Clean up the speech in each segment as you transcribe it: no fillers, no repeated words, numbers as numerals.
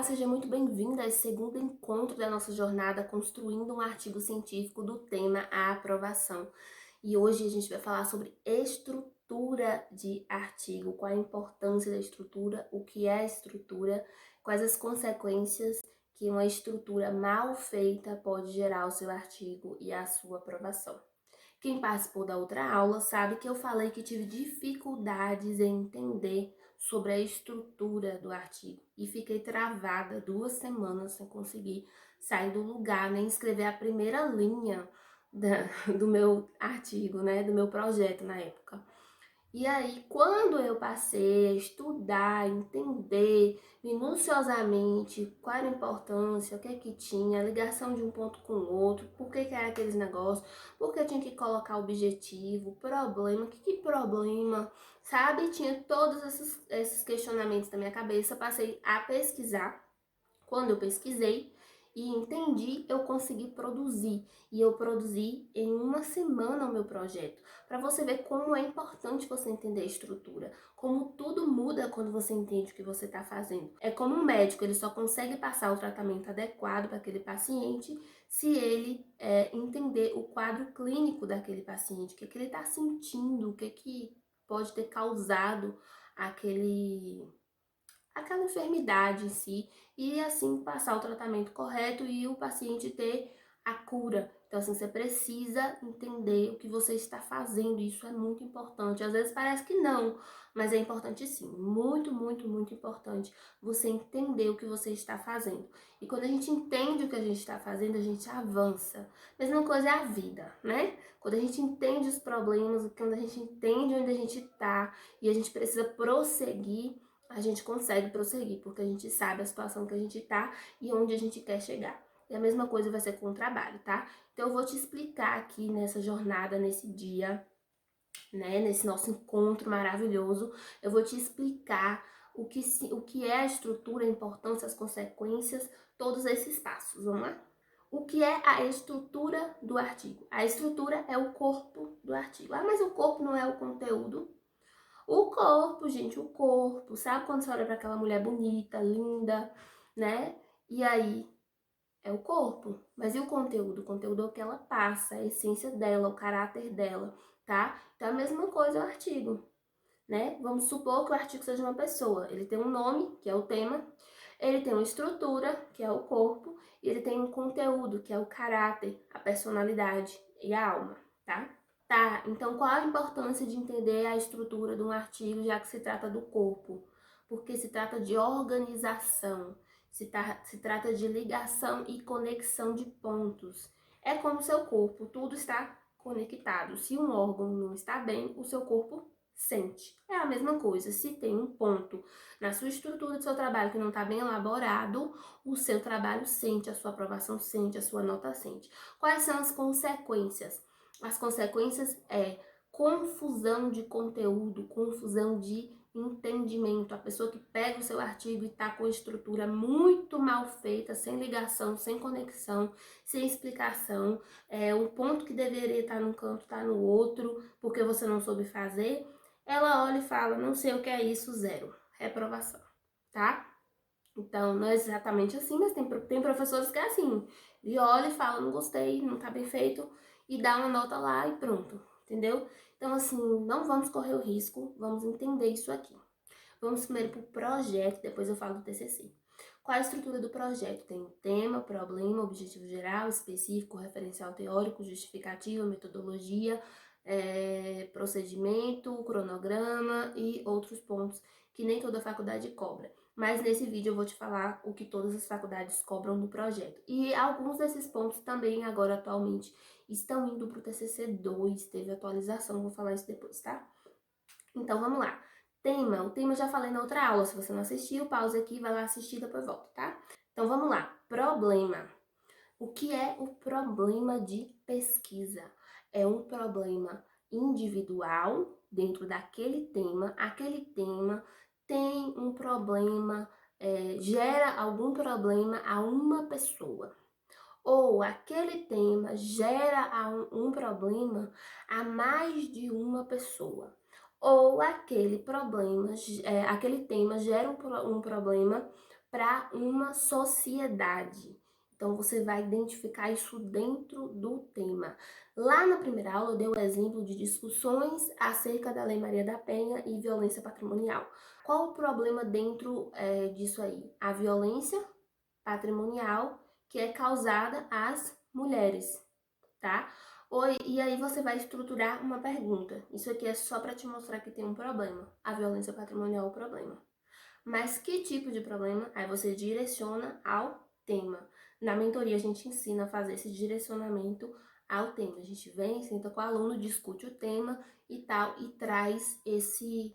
seja muito bem-vinda a esse segundo encontro da nossa jornada construindo um artigo científico do tema A aprovação. E hoje a gente vai falar sobre estrutura de artigo, qual a importância da estrutura, o que é a estrutura, quais as consequências que uma estrutura mal feita pode gerar ao seu artigo e à sua aprovação. Quem participou da outra aula sabe que eu falei que tive dificuldades em entender sobre a estrutura do artigo e fiquei travada 2 semanas sem conseguir sair do lugar, nem escrever a primeira linha do meu artigo, né, do meu projeto na época. E aí, quando eu passei a estudar, entender minuciosamente qual era a importância, o que é que tinha, a ligação de um ponto com o outro, por que que era aqueles negócios, por que tinha que colocar objetivo, problema, que problema, sabe? Tinha todos esses questionamentos na minha cabeça, passei a pesquisar. Quando eu pesquisei e entendi, eu consegui produzir. E eu produzi em 1 semana o meu projeto. Para você ver como é importante você entender a estrutura. Como tudo muda quando você entende o que você está fazendo. É como um médico, ele só consegue passar o tratamento adequado para aquele paciente se ele entender o quadro clínico daquele paciente. O que ele está sentindo, o que pode ter causado aquela enfermidade em si e assim passar o tratamento correto e o paciente ter a cura. Então assim, você precisa entender o que você está fazendo, isso é muito importante. Às vezes parece que não, mas é importante sim, muito, muito, muito importante você entender o que você está fazendo. E quando a gente entende o que a gente está fazendo, a gente avança. Mesma coisa é a vida, né? Quando a gente entende os problemas, quando a gente entende onde a gente está e a gente precisa prosseguir, a gente consegue prosseguir, porque a gente sabe a situação que a gente tá e onde a gente quer chegar. E a mesma coisa vai ser com o trabalho, tá? Então eu vou te explicar aqui nessa jornada, nesse dia, né, nesse nosso encontro maravilhoso, eu vou te explicar o que é a estrutura, a importância, as consequências, todos esses passos. Vamos lá? O que é a estrutura do artigo? A estrutura é o corpo do artigo. Ah, mas o corpo não é o conteúdo? O corpo, gente, o corpo. Sabe quando você olha para aquela mulher bonita, linda, né? E aí é o corpo. Mas e o conteúdo? O conteúdo é o que ela passa, a essência dela, o caráter dela, tá? Então é a mesma coisa o artigo, né? Vamos supor que o artigo seja uma pessoa. Ele tem um nome, que é o tema, ele tem uma estrutura, que é o corpo, e ele tem um conteúdo, que é o caráter, a personalidade e a alma, tá? Tá, então qual a importância de entender a estrutura de um artigo, já que se trata do corpo? Porque se trata de organização, se trata de ligação e conexão de pontos. É como o seu corpo, tudo está conectado. Se um órgão não está bem, o seu corpo sente. É a mesma coisa, se tem um ponto na sua estrutura do seu trabalho que não está bem elaborado, o seu trabalho sente, a sua aprovação sente, a sua nota sente. Quais são as consequências? As consequências é confusão de conteúdo, confusão de entendimento. A pessoa que pega o seu artigo e está com a estrutura muito mal feita, sem ligação, sem conexão, sem explicação, um ponto que deveria estar num canto está no outro, porque você não soube fazer, ela olha e fala, não sei o que é isso, zero. Reprovação, tá? Então, não é exatamente assim, mas tem professores que é assim. E olha e fala, não gostei, não tá bem feito, e dá uma nota lá e pronto, entendeu? Então, assim, não vamos correr o risco, vamos entender isso aqui. Vamos primeiro pro projeto, depois eu falo do TCC. Qual a estrutura do projeto? Tem tema, problema, objetivo geral, específico, referencial teórico, justificativa, metodologia, procedimento, cronograma e outros pontos que nem toda faculdade cobra. Mas nesse vídeo eu vou te falar o que todas as faculdades cobram no projeto. E alguns desses pontos também agora atualmente estão indo para o TCC 2, teve atualização, vou falar isso depois, tá? Então vamos lá. O tema eu já falei na outra aula, se você não assistiu, pausa aqui, vai lá assistir, depois volta, tá? Então vamos lá. Problema. O que é o problema de pesquisa? É um problema individual dentro daquele tema. Aquele tema tem um problema, gera algum problema a uma pessoa. Ou aquele tema gera um problema a mais de uma pessoa. Ou aquele tema gera um problema para uma sociedade. Então, você vai identificar isso dentro do tema. Lá na primeira aula, eu dei o exemplo de discussões acerca da Lei Maria da Penha e violência patrimonial. Qual o problema dentro disso aí? A violência patrimonial que é causada às mulheres, tá? E aí você vai estruturar uma pergunta. Isso aqui é só para te mostrar que tem um problema. A violência patrimonial é o problema. Mas que tipo de problema? Aí você direciona ao tema. Na mentoria a gente ensina a fazer esse direcionamento ao tema. A gente vem, senta com o aluno, discute o tema e tal, e traz esse,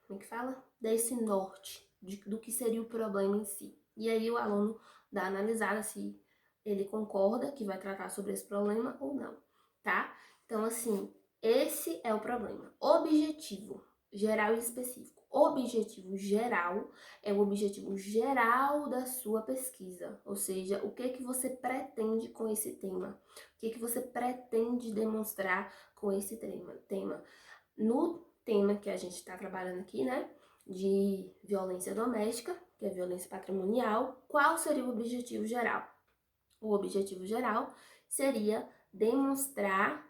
como é que fala? Desse norte do que seria o problema em si. E aí o aluno dá a analisada se ele concorda que vai tratar sobre esse problema ou não, tá? Então, assim, esse é o problema. Objetivo geral e específico. Objetivo geral é o objetivo geral da sua pesquisa, ou seja, o que você pretende com esse tema, o que você pretende demonstrar com esse tema. No tema que a gente está trabalhando aqui, né, de violência doméstica, que é violência patrimonial, qual seria o objetivo geral? O objetivo geral seria demonstrar,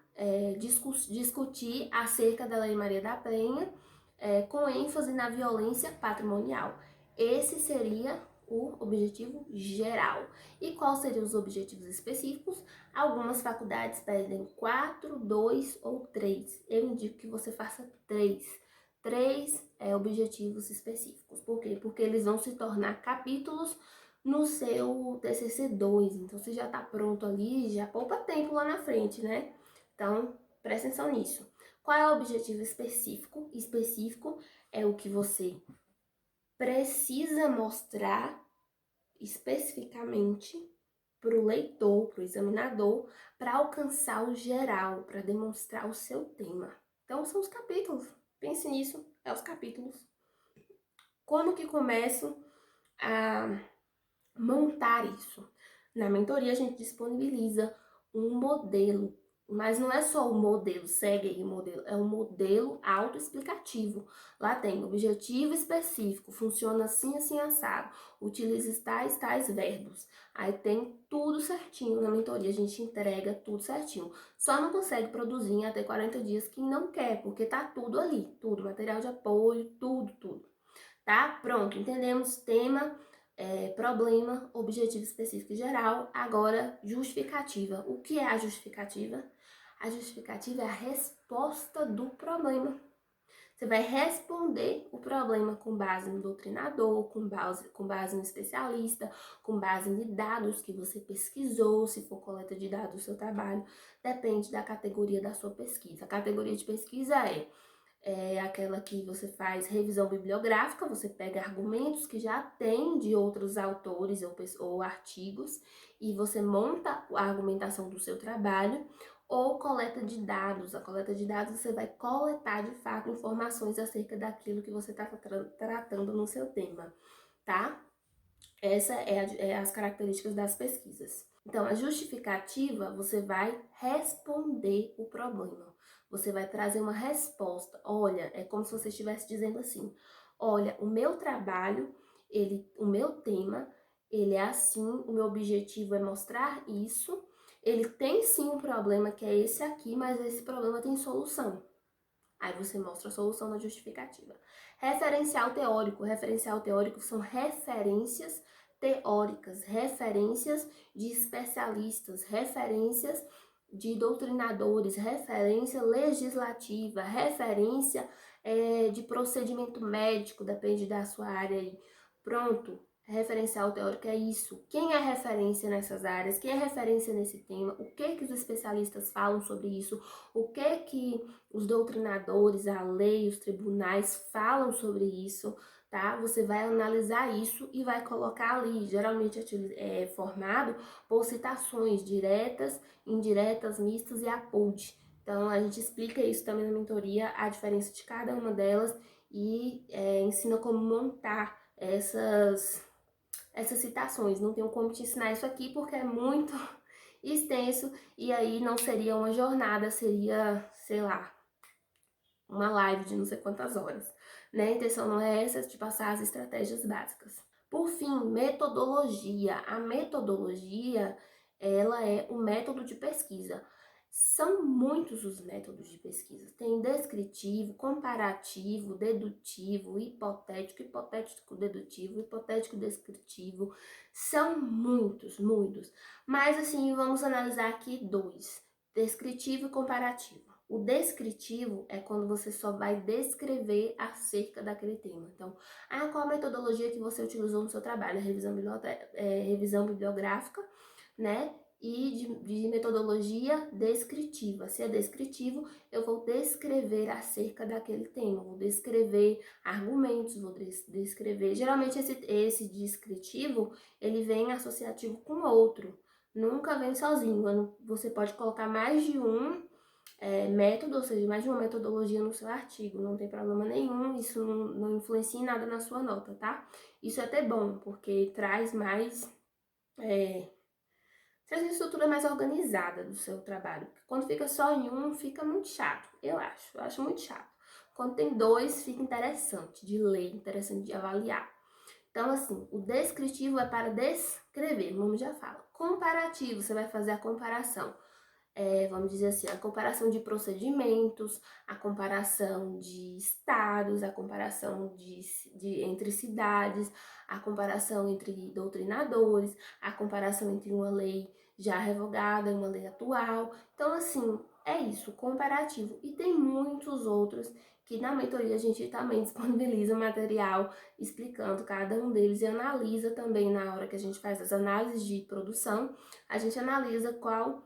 discutir acerca da Lei Maria da Penha, com ênfase na violência patrimonial. Esse seria o objetivo geral. E quais seriam os objetivos específicos? Algumas faculdades pedem 4, 2 ou 3. Eu indico que você faça 3. 3 objetivos específicos. Por quê? Porque eles vão se tornar capítulos no seu TCC2. Então, você já está pronto ali, já poupa tempo lá na frente, né? Então, presta atenção nisso. Qual é o objetivo específico? Específico é o que você precisa mostrar especificamente para o leitor, para o examinador, para alcançar o geral, para demonstrar o seu tema. Então, são os capítulos. Pense nisso, é os capítulos. Como que começo a montar isso? Na mentoria, a gente disponibiliza um modelo, mas não é só o modelo, segue aí o modelo, é um modelo autoexplicativo. Lá tem objetivo específico, funciona assim, assim, assado, utiliza tais verbos. Aí tem tudo certinho na mentoria, a gente entrega tudo certinho. Só não consegue produzir em até 40 dias quem não quer, porque tá tudo ali, tudo, material de apoio, tudo. Tá? Pronto, entendemos tema, problema, objetivo específico e geral. Agora, justificativa. O que é a justificativa? A justificativa é a resposta do problema. Você vai responder o problema com base no doutrinador, com base no especialista, com base em dados que você pesquisou, se for coleta de dados do seu trabalho, depende da categoria da sua pesquisa. A categoria de pesquisa é aquela que você faz revisão bibliográfica, você pega argumentos que já tem de outros autores ou artigos e você monta a argumentação do seu trabalho, ou coleta de dados. A coleta de dados você vai coletar de fato informações acerca daquilo que você está tratando no seu tema, tá? Essa é as características das pesquisas. Então, a justificativa, você vai responder o problema. Você vai trazer uma resposta. Olha, é como se você estivesse dizendo assim: olha, o meu trabalho, o meu tema, ele é assim, o meu objetivo é mostrar isso. Ele tem sim um problema que é esse aqui, mas esse problema tem solução. Aí você mostra a solução na justificativa. Referencial teórico são referências teóricas, referências de especialistas, referências de doutrinadores, referência legislativa, referência de procedimento médico, depende da sua área aí. Pronto, referencial teórico é isso. Quem é referência nessas áreas? Quem é referência nesse tema? O que os especialistas falam sobre isso? O que os doutrinadores, a lei, os tribunais falam sobre isso, tá? Você vai analisar isso e vai colocar ali, geralmente é formado por citações diretas, indiretas, mistas e apode. Então, a gente explica isso também na mentoria, a diferença de cada uma delas e ensina como montar essas citações. Não tenho como te ensinar isso aqui porque é muito extenso e aí não seria uma jornada, seria, sei lá, uma live de não sei quantas horas, né? A intenção não é essa, é de passar as estratégias básicas. Por fim, metodologia. A metodologia, ela é o método de pesquisa. São muitos os métodos de pesquisa. Tem descritivo, comparativo, dedutivo, hipotético, hipotético dedutivo, hipotético descritivo. São muitos, muitos. Mas assim, vamos analisar aqui dois: descritivo e comparativo. O descritivo é quando você só vai descrever acerca daquele tema. Então, qual a metodologia que você utilizou no seu trabalho? Revisão bibliográfica, né? E de metodologia descritiva. Se é descritivo, eu vou descrever acerca daquele tema, vou descrever argumentos, vou descrever... Geralmente esse descritivo, ele vem associativo com outro, nunca vem sozinho. Você pode colocar mais de um método, ou seja, mais de uma metodologia no seu artigo, não tem problema nenhum, isso não influencia em nada na sua nota, tá? Isso é até bom, porque traz mais... traz uma estrutura mais organizada do seu trabalho. Quando fica só em um, fica muito chato, eu acho muito chato. Quando tem dois, fica interessante de ler, interessante de avaliar. Então, assim, o descritivo é para descrever, o nome já fala. Comparativo, você vai fazer a comparação. Vamos dizer assim, a comparação de procedimentos, a comparação de estados, a comparação entre cidades, a comparação entre doutrinadores, a comparação entre uma lei já revogada e uma lei atual. Então, assim, é isso, comparativo. E tem muitos outros que na mentoria a gente também disponibiliza material explicando cada um deles e analisa também na hora que a gente faz as análises de produção, a gente analisa qual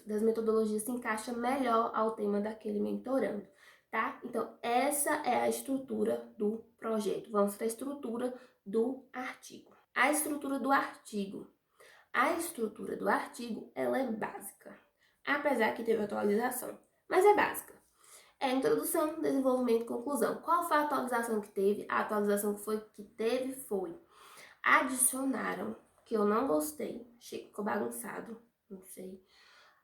das metodologias se encaixa melhor ao tema daquele mentorando, tá? Então, essa é a estrutura do projeto. Vamos para a estrutura do artigo. A estrutura do artigo. A estrutura do artigo, ela é básica, apesar que teve atualização, mas é básica. É introdução, desenvolvimento e conclusão. Qual foi a atualização que teve? A atualização que teve foi: adicionaram, que eu não gostei, achei que ficou bagunçado, não sei.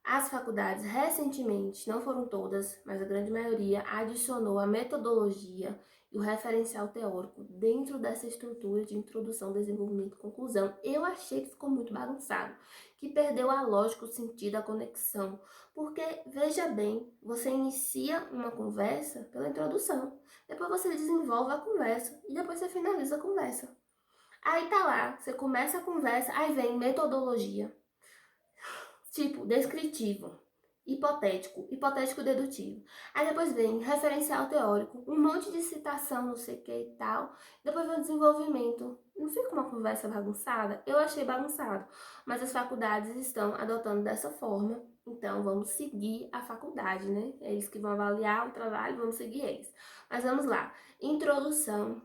As faculdades recentemente, não foram todas, mas a grande maioria, adicionou a metodologia e o referencial teórico dentro dessa estrutura de introdução, desenvolvimento e conclusão. Eu achei que ficou muito bagunçado, que perdeu a lógica, o sentido, a conexão. Porque, veja bem, você inicia uma conversa pela introdução, depois você desenvolve a conversa e depois você finaliza a conversa. Aí tá lá, você começa a conversa, aí vem metodologia, tipo descritivo, hipotético dedutivo. Aí depois vem referencial teórico, um monte de citação, não sei o que e tal. Depois vem o desenvolvimento. Não fica uma conversa bagunçada? Eu achei bagunçado, mas as faculdades estão adotando dessa forma. Então vamos seguir a faculdade, né? É eles que vão avaliar o trabalho, vamos seguir eles. Mas vamos lá. Introdução,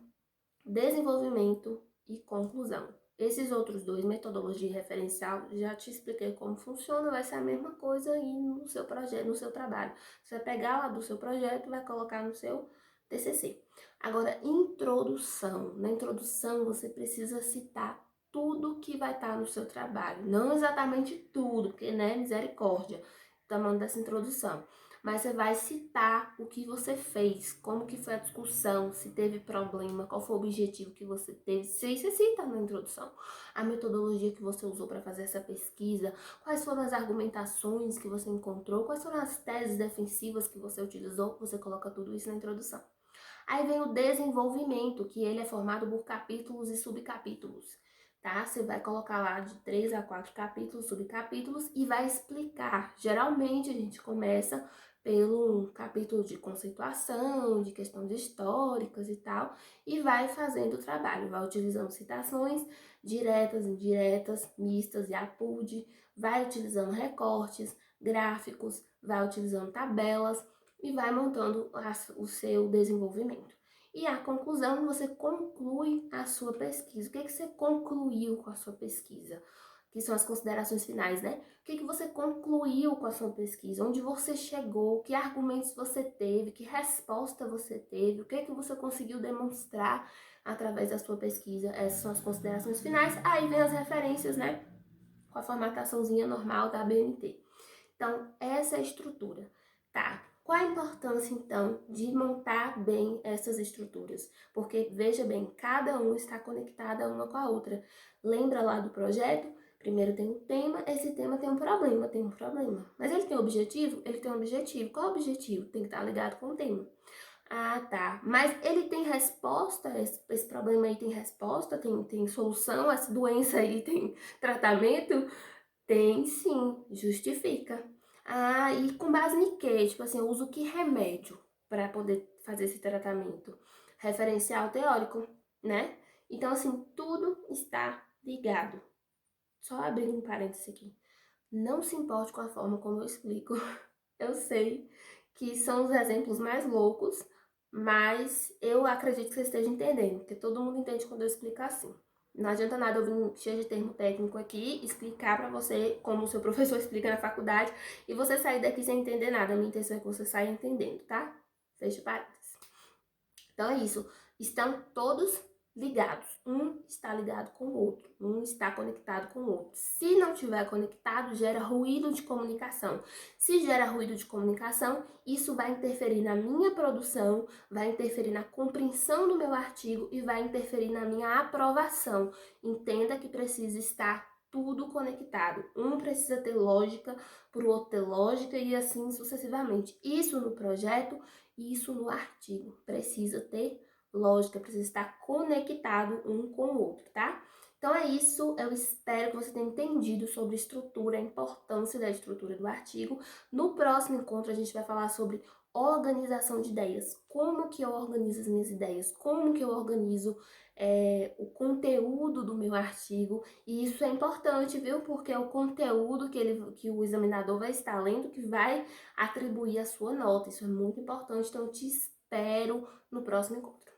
desenvolvimento e conclusão. Esses outros dois, metodologia e referencial, já te expliquei como funciona, vai ser a mesma coisa aí no seu projeto, no seu trabalho. Você vai pegar lá do seu projeto e vai colocar no seu TCC. Agora, introdução. Na introdução, você precisa citar tudo que vai estar no seu trabalho. Não exatamente tudo, porque, né, misericórdia, tamanho dessa introdução. Mas você vai citar o que você fez, como que foi a discussão, se teve problema, qual foi o objetivo que você teve. Você cita na introdução a metodologia que você usou para fazer essa pesquisa, quais foram as argumentações que você encontrou, quais foram as teses defensivas que você utilizou, você coloca tudo isso na introdução. Aí vem o desenvolvimento, que ele é formado por capítulos e subcapítulos, tá? Você vai colocar lá de 3 a 4 capítulos, subcapítulos, e vai explicar. Geralmente a gente começa pelo capítulo de conceituação, de questões históricas e tal, e vai fazendo o trabalho, vai utilizando citações diretas, indiretas, mistas e APUD, vai utilizando recortes, gráficos, vai utilizando tabelas e vai montando o seu desenvolvimento. E a conclusão, você conclui a sua pesquisa. O que você concluiu com a sua pesquisa? Que são as considerações finais, né? O que você concluiu com a sua pesquisa? Onde você chegou? Que argumentos você teve? Que resposta você teve? O que você conseguiu demonstrar através da sua pesquisa? Essas são as considerações finais. Aí vem as referências, né? Com a formataçãozinha normal da ABNT. Então, essa é a estrutura, tá? Qual a importância, então, de montar bem essas estruturas? Porque, veja bem, cada um está conectada uma com a outra. Lembra lá do projeto? Primeiro tem um tema, esse tema tem um problema, tem um problema. Mas ele tem um objetivo? Ele tem um objetivo. Qual o objetivo? Tem que estar ligado com o tema. Ah, tá. Mas ele tem resposta? Esse problema aí tem resposta? Tem solução? Essa doença aí tem tratamento? Tem sim, justifica. Ah, e com base em quê? Tipo assim, eu uso que remédio para poder fazer esse tratamento? Referencial teórico, né? Então, assim, tudo está ligado. Só abrindo um parênteses aqui. Não se importe com a forma como eu explico. Eu sei que são os exemplos mais loucos, mas eu acredito que você esteja entendendo, porque todo mundo entende quando eu explico assim. Não adianta nada eu vir cheio de termo técnico aqui, explicar pra você como o seu professor explica na faculdade, e você sair daqui sem entender nada. A minha intenção é que você saia entendendo, tá? Fecha parênteses. Então é isso. Estão todos ligados. Um está ligado com o outro. Um está conectado com o outro. Se não tiver conectado, gera ruído de comunicação. Se gera ruído de comunicação, isso vai interferir na minha produção, vai interferir na compreensão do meu artigo e vai interferir na minha aprovação. Entenda que precisa estar tudo conectado. Um precisa ter lógica, para o outro ter lógica e assim sucessivamente. Isso no projeto, isso no artigo. Precisa ter lógica, precisa estar conectado um com o outro, tá? Então é isso, eu espero que você tenha entendido sobre estrutura, a importância da estrutura do artigo. No próximo encontro a gente vai falar sobre organização de ideias, como que eu organizo as minhas ideias, como que eu organizo o conteúdo do meu artigo, e isso é importante, viu? Porque é o conteúdo que o examinador vai estar lendo que vai atribuir a sua nota, isso é muito importante, então eu te espero no próximo encontro.